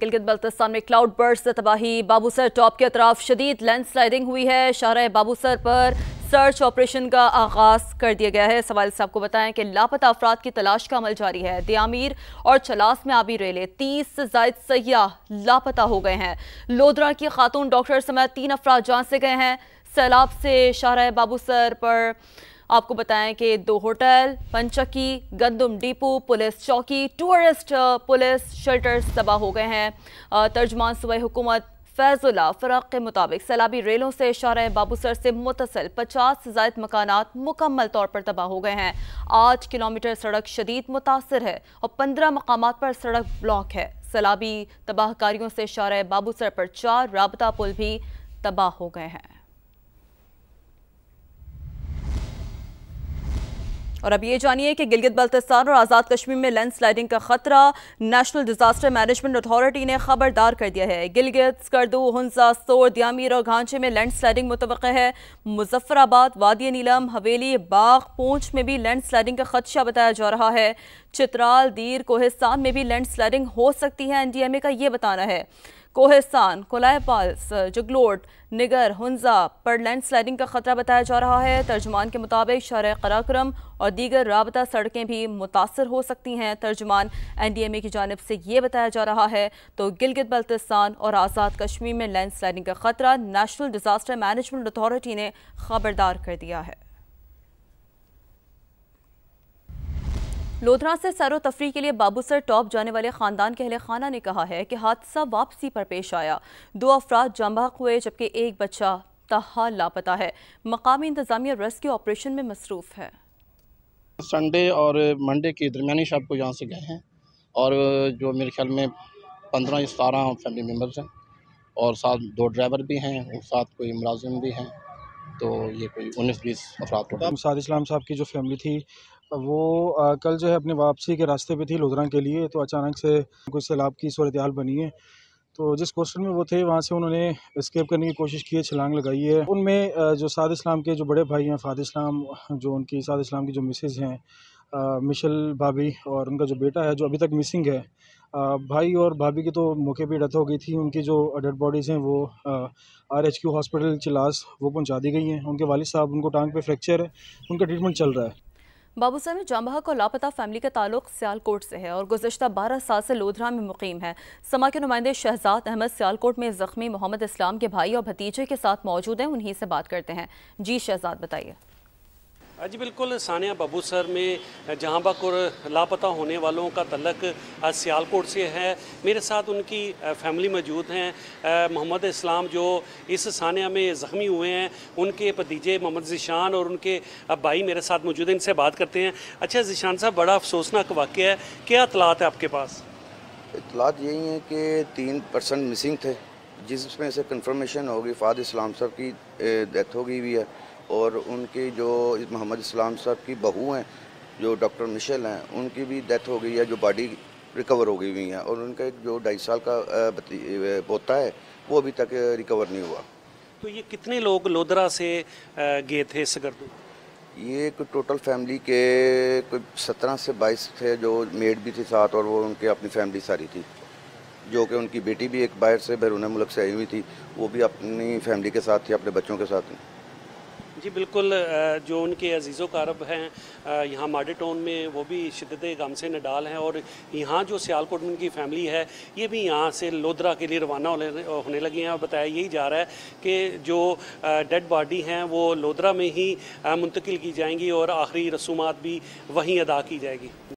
गिलगित बल्तिस्तान में cloud burst से तबाही। बाबूसर टॉप के अतराफ शदीद लैंडस्लाइडिंग हुई है। शाहराह बाबूसर पर सर्च ऑपरेशन का आगाज कर दिया गया है। सवाल साहब को बताएं कि लापता अफराद की तलाश का अमल जारी है। दियामीर और चलास में आबी रेले 30 से जायद सयाह लापता हो गए हैं। लोधरा की खातून डॉक्टर समेत 3 अफराद जान से गए हैं। सैलाब से शाहराह बाबूसर पर आपको बताएं कि 2 होटल, पंचक्की, गंदुम डिपो, पुलिस चौकी, टूरिस्ट पुलिस शेल्टर्स तबाह हो गए हैं। तर्जमान सूबे हुकूमत फैजुल्ला फराक के मुताबिक सैलाबी रेलों से शाहराह बाबूसर से मुतसिल 50 से ज़ायद मकानात मुकम्मल तौर पर तबाह हो गए हैं। 8 किलोमीटर सड़क शदीद मुतासर है और 15 मकामात पर सड़क ब्लॉक है। सैलाबी तबाहकारियों से शाहराह बाबूसर पर 4 राबता पुल भी तबाह हो गए हैं। और अब ये जानिए कि गिलगित बल्तिस्तान और आज़ाद कश्मीर में लैंडस्लाइडिंग का खतरा। नेशनल डिजास्टर मैनेजमेंट अथॉरिटी ने खबरदार कर दिया है। गिलगित, स्कर्दू, हुंसा, सोर, दियामीर और घांचे में लैंडस्लाइडिंग मुतवक्के है। मुजफ्फराबाद, वादी नीलम, हवेली, बाग, पूंछ में भी लैंडस्लाइडिंग का खदशा बताया जा रहा है। चित्राल, दीर, कोहिस्तान में भी लैंडस्लाइडिंग हो सकती है। NDMA का ये बताना है। कोहिस्तान, कोलायपाल्स, जगलोट, निगर, हुंजा पर लैंडस्लाइडिंग का खतरा बताया जा रहा है। तर्जुमान के मुताबिक शाहराह कराक्रम और दीगर राबता सड़कें भी मुतासर हो सकती हैं। तर्जुमान NDMA की जानिब से ये बताया जा रहा है। तो गिलगित बल्तिस्तान और आज़ाद कश्मीर में लैंडस्लाइडिंग का खतरा नेशनल डिजास्टर मैनेजमेंट अथॉरिटी ने खबरदार कर दिया है। लोधरा से सैरो तफरी के लिए बाबूसर टॉप जाने वाले खानदान के अहले खाना ने कहा है कि हादसा वापसी पर पेश आया। 2 अफराद जांबाक हुए जबकि एक बच्चा ताहाल लापता है। मकामी इंतजामिया रेस्क्यू ऑपरेशन में मसरूफ है। संडे और मंडे की दरमियानी शब को यहाँ से गए हैं और जो मेरे ख्याल में 15 या 17 फैमिली मेम्बर्स हैं और साथ 2 ड्राइवर भी हैं और साथ कोई मुलाजिम भी हैं। तो ये कोई 19-20 अफराद। साद इस्लाम साहब की जो फैमिली थी वो कल जो है अपने वापसी के रास्ते पे थी लोधरा के लिए, तो अचानक से कुछ सैलाब की सूरत हाल बनी है। तो जिस क्वेश्चन में वो थे वहाँ से उन्होंने एस्केप करने की कोशिश की है, छलांग लगाई है। उनमें जो साद इस्लाम के जो बड़े भाई हैं फाद इस्लाम, जो उनकी साद इस्लाम की जो मिसेज़ हैं मिशल भाभी और उनका जो बेटा है जो अभी तक मिसिंग है। भाई और भाभी की तो मौके पे डेथ हो गई थी। उनकी जो डेड बॉडीज़ हैं वो RHQ हॉस्पिटल चिलास वो पहुंचा दी गई हैं। उनके वालिद साहब, उनको टांग पे फ्रैक्चर है, उनका ट्रीटमेंट चल रहा है। बाबूसर में जांबाक और लापता फैमिली का ताल्लुक सियालकोट से है और गुज़श्ता 12 साल से लोधरा में मुकीम है। समा के नुमाइंदे शहजाद अहमद सियालकोट में ज़ख्मी मोहम्मद इस्लाम के भाई और भतीजे के साथ मौजूद हैं। उन्हीं से बात करते हैं। जी शहजाद, बताइए। जी बिल्कुल, सानिया बाबूसर में जहाँ बक और लापता होने वालों का तल्लक सियालकोट से है। मेरे साथ उनकी फैमिली मौजूद हैं। मोहम्मद इस्लाम जो इस सानिया में ज़ख्मी हुए हैं, उनके भतीजे मोहम्मद ज़ीशान और उनके भाई मेरे साथ मौजूद हैं। इनसे बात करते हैं। अच्छा ज़ीशान साहब, बड़ा अफसोसनाक वाक़या है, क्या इतलात है आपके पास? इतलात यही है कि 3 पर्सन मिसिंग थे, जिसमें से कंफर्मेशन होगी फाद इस्लाम साहब की डेथ हो गई हुई है और उनकी जो मोहम्मद इस्लाम साहब की बहू हैं जो डॉक्टर मिशेल हैं, उनकी भी डेथ हो गई है, जो बॉडी रिकवर हो गई हुई है। और उनका एक जो 2.5 साल का पोता है वो अभी तक रिकवर नहीं हुआ। तो ये कितने लोग लोधरा से गए थे सकर्दू? ये कोई टोटल फैमिली के कोई 17 से 22 थे, जो मेड भी थी साथ और वो उनके अपनी फैमिली सारी थी, जो कि उनकी बेटी भी एक बाहर से बैरून मुल्क से आई हुई थी, वो भी अपनी फैमिली के साथ थी, अपने बच्चों के साथ। जी बिल्कुल, जो उनके अजीज़ो कारब हैं यहाँ माडे टाउन में, वो भी शिद्दत गम से नडाल हैं और यहाँ जो सियालकोट में उनकी फैमिली है ये भी यहाँ से लोधरा के लिए रवाना होने लगी हैं। और बताया यही जा रहा है कि जो डेड बॉडी हैं वो लोधरा में ही मुंतकिल की जाएंगी और आखिरी रसूमात भी वहीं अदा की जाएगी।